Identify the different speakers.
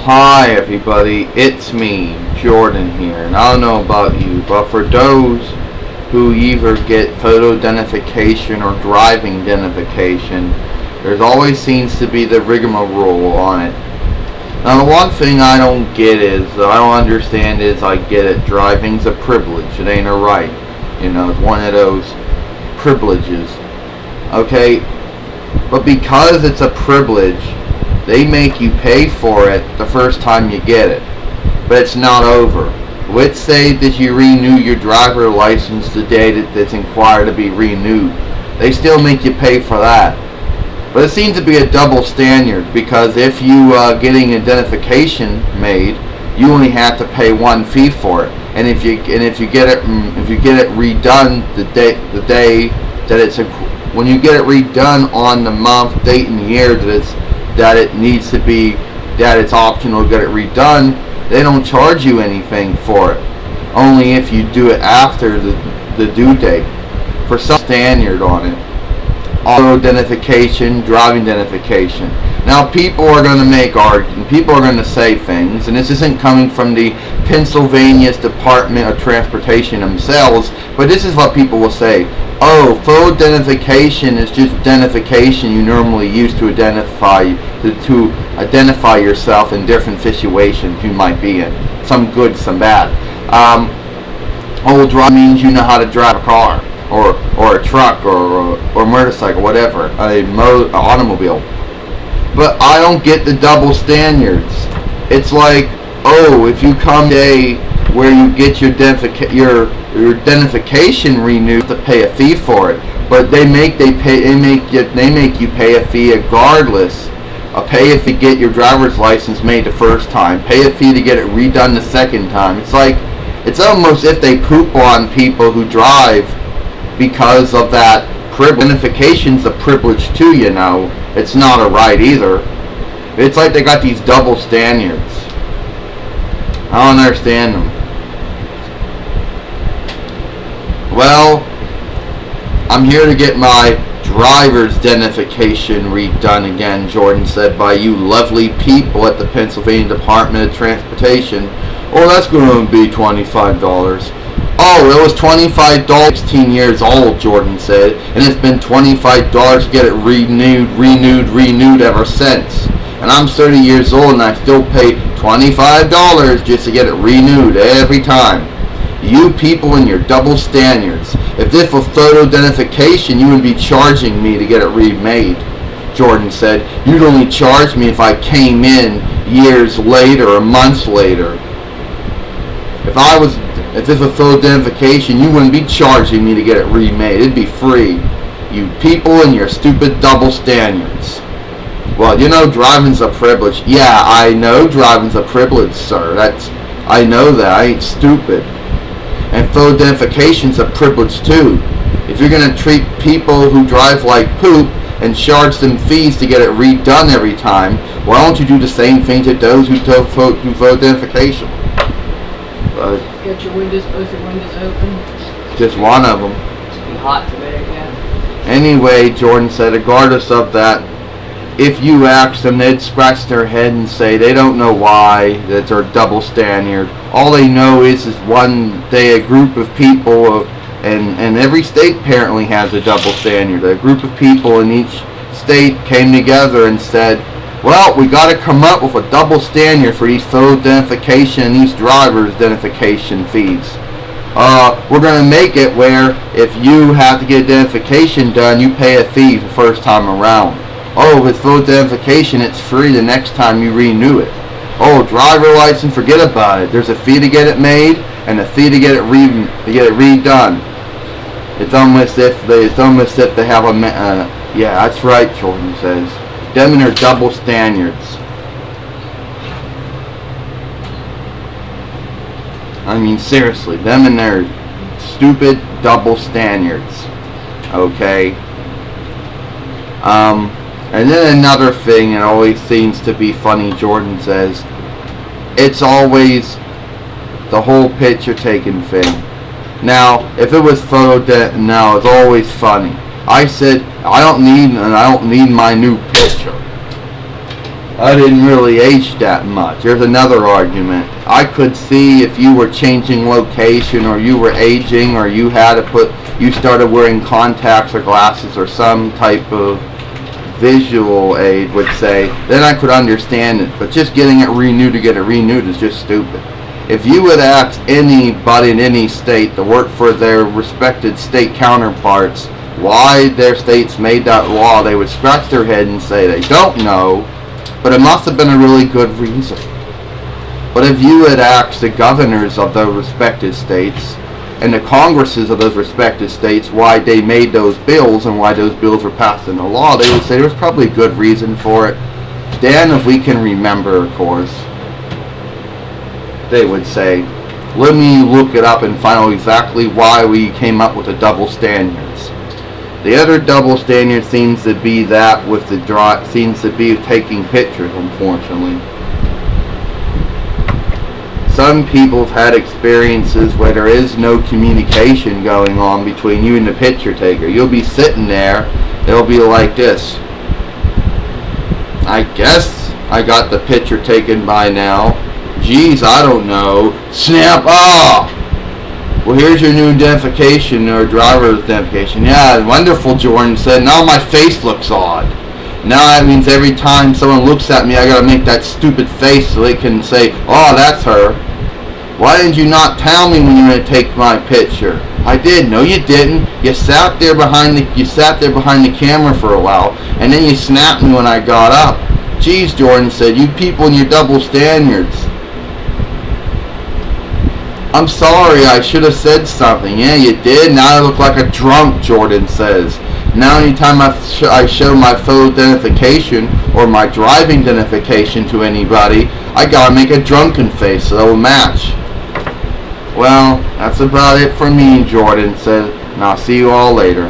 Speaker 1: Hi everybody, it's me, Jordan here, and I don't know about you, but for those who either get photo identification or driving identification, there's always seems to be the rigmarole on it. Now the one thing I don't get is, I don't understand is, I get it, driving's a privilege, it ain't a right. You know, it's one of those privileges. Okay, but because it's a privilege, they make you pay for it the first time you get it. But it's not over. Let's say that you renew your driver license the day that it's required to be renewed. They still make you pay for that. But it seems to be a double standard, because if you getting identification made, you only have to pay one fee for it. And if you get it redone the day that it's when you get it redone on the month, date, and year that it's optional to get it redone, they don't charge you anything for it. Only if you do it after the due date. For some standard on it. Auto identification, driving identification. Now people are going to make arguments, people are going to say things, and this isn't coming from the Pennsylvania's Department of Transportation themselves, but this is what people will say. Oh, photo identification is just identification you normally use to identify yourself in different situations you might be in. Some good, some bad. Drive means you know how to drive a car, or a truck, or a motorcycle, whatever, an automobile. But I don't get the double standards. It's like, oh, if you come today where you get your identification renewed, to pay a fee for it. But they make you pay a fee regardless. Pay if you get your driver's license made the first time. Pay a fee to get it redone the second time. It's almost if they poop on people who drive because of that privilege. Identification's a privilege too, you know. It's not a right either. It's like they got these double standards. I don't understand them. Well, I'm here to get my driver's identification redone again, Jordan said, by you lovely people at the Pennsylvania Department of Transportation. Oh, that's going to be $25. Oh, it was $25, 16 years old, Jordan said, and it's been $25 to get it renewed ever since. And I'm 30 years old and I still pay $25 just to get it renewed every time. You people and your double standards. If this was photo identification, you would be charging me to get it remade, Jordan said. You'd only charge me if I came in years later or months later. If this was photo identification, you wouldn't be charging me to get it remade. It'd be free. You people and your stupid double standards. Well, you know driving's a privilege. Yeah, I know driving's a privilege, sir. I know that. I ain't stupid. And photo identification's a privilege too. If you're gonna treat people who drive like poop and charge them fees to get it redone every time, why don't you do the same thing to those who do photo identification?
Speaker 2: Got your windows, both your windows open.
Speaker 1: Just one of them.
Speaker 2: It's been hot today again.
Speaker 1: Anyway, Jordan said, regardless of that, if you ask them, they'd scratch their head and say they don't know why that's our double standard. All they know is one day a group of people, and every state apparently has a double standard. A group of people in each state came together and said, well, we got to come up with a double standard for these photo identification and these driver's identification fees. We're going to make it where if you have to get identification done, you pay a fee the first time around. Oh, with photo identification, it's free the next time you renew it. Oh, driver license, forget about it. There's a fee to get it made and a fee to get it redone. It's almost if they have a yeah, that's right, Jordan says. Them and their double standards. I mean, seriously, them and their stupid double standards. Okay. And then another thing that always seems to be funny, Jordan says, it's always the whole picture taken thing. Now, if it was now it's always funny. I said I don't need my new picture. I didn't really age that much. There's another argument. I could see if you were changing location, or you were aging, or you started wearing contacts or glasses or some type of visual aid would say, then I could understand it. But just getting it renewed to get it renewed is just stupid. If you would ask anybody in any state to work for their respected state counterparts why their states made that law, they would scratch their head and say they don't know, but it must have been a really good reason. But if you had asked the governors of those respected states and the congresses of those respected states why they made those bills and why those bills were passed into law, they would say there was probably a good reason for it. Then, if we can remember, of course, they would say, let me look it up and find out exactly why we came up with the double standards. The other double standard seems to be that with the seems to be taking pictures, unfortunately. Some people have had experiences where there is no communication going on between you and the picture taker. You'll be sitting there, it'll be like this. I guess I got the picture taken by now. Geez, I don't know. Snap off! Well, here's your new identification, or driver's identification. Yeah, wonderful, Jordan said. Now my face looks odd. Now that means every time someone looks at me, I gotta make that stupid face so they can say, oh, that's her. Why didn't you not tell me when you were gonna take my picture? I did. No, you didn't. You sat there behind the camera for a while, and then you snapped me when I got up. Geez, Jordan said, you people and your double standards. I'm sorry, I should have said something. Yeah, you did. Now I look like a drunk, Jordan says. Now anytime I show my photo identification or my driving identification to anybody, I gotta make a drunken face so it'll match. Well, that's about it for me, Jordan said, and I'll see you all later.